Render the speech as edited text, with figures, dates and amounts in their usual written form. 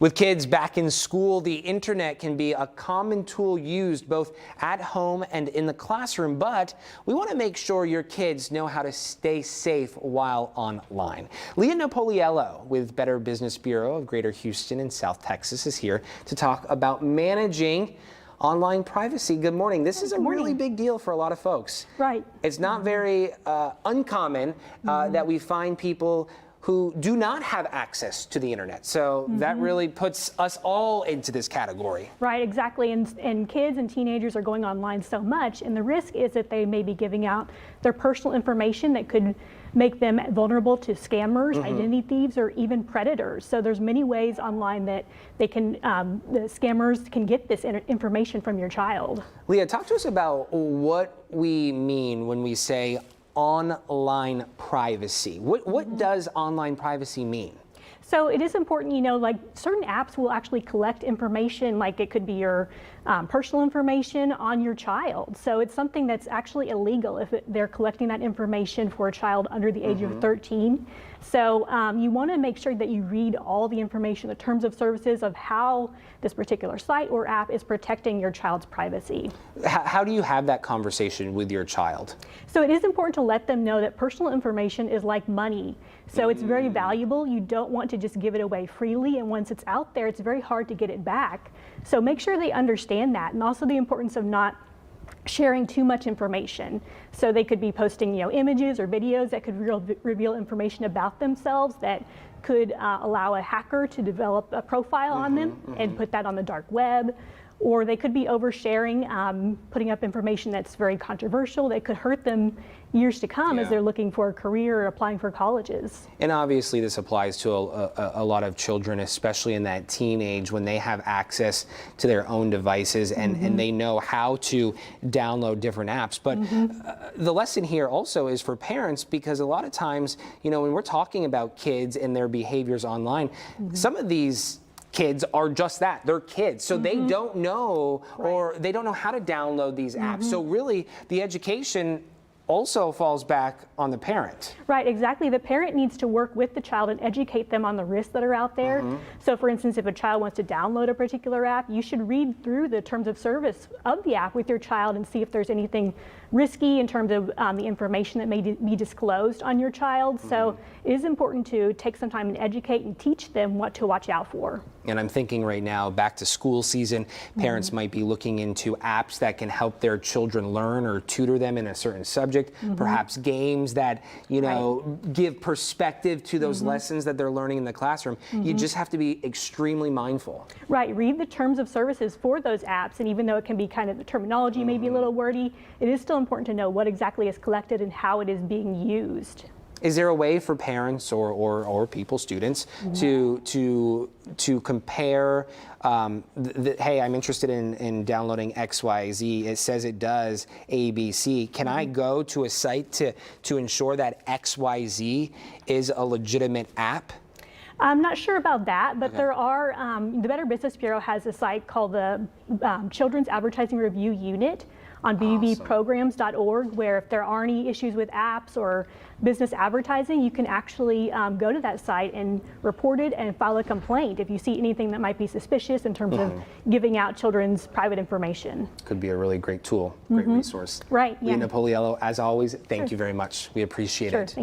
With kids back in school, the internet can be a common tool used both at home and in the classroom, but we want to make sure your kids know how to stay safe while online. Leah Napoliello with Better Business Bureau of Greater Houston and South Texas is here to talk about managing online privacy. Good morning. This is a really big deal for a lot of folks. Right. It's not very uncommon that we find people who do not have access to the internet. So that really puts us all into this category. Right, exactly. And kids and teenagers are going online so much, and the risk is that they may be giving out their personal information that could make them vulnerable to scammers, identity thieves, or even predators. So there's many ways online that they can, the scammers can get this information from your child. Leah, talk to us about what we mean when we say online privacy. What does online privacy mean? So it is important, you know, like certain apps will actually collect information, like it could be your personal information on your child. So it's something that's actually illegal if they're collecting that information for a child under the age of 13. So you want to make sure that you read all the information, the terms of services of how this particular site or app is protecting your child's privacy. How do you have that conversation with your child? So it is important to let them know that personal information is like money. So it's very valuable. You don't want to just give it away freely, and once it's out there, it's very hard to get it back. So make sure they understand that, and also the importance of not sharing too much information. So they could be posting, you know, images or videos that could reveal information about themselves that could allow a hacker to develop a profile on them and put that on the dark web. Or they could be oversharing, putting up information that's very controversial that could hurt them years to come as they're looking for a career or applying for colleges. And obviously this applies to a lot of children, especially in that teen age when they have access to their own devices and they know how to download different apps. But the lesson here also is for parents, because a lot of times, you know, when we're talking about kids and their behaviors online, some of these kids are just that. They're kids. So they don't know or they don't know how to download these apps. So really the education also falls back on the parent. Right, exactly. The parent needs to work with the child and educate them on the risks that are out there. So for instance, if a child wants to download a particular app, you should read through the terms of service of the app with your child and see if there's anything risky in terms of the information that may be disclosed on your child. So it is important to take some time and educate and teach them what to watch out for. And I'm thinking right now, back to school season, parents might be looking into apps that can help their children learn or tutor them in a certain subject, perhaps games that, you know, give perspective to those lessons that they're learning in the classroom. You just have to be extremely mindful. Right, read the terms of services for those apps, and even though it can be kind of, the terminology may be a little wordy, it is still important to know what exactly is collected and how it is being used. Is there a way for parents or people, students, to compare, hey, I'm interested in downloading XYZ. It says it does ABC. Can I go to a site to ensure that XYZ is a legitimate app? I'm not sure about that, but there are, the Better Business Bureau has a site called the Children's Advertising Review Unit on bbbprograms.org, where if there are any issues with apps or business advertising, you can actually go to that site and report it and file a complaint if you see anything that might be suspicious in terms of giving out children's private information. Could be a really great tool, great resource. Right, yeah. Leah Napoliello, as always, thank you very much. We appreciate it.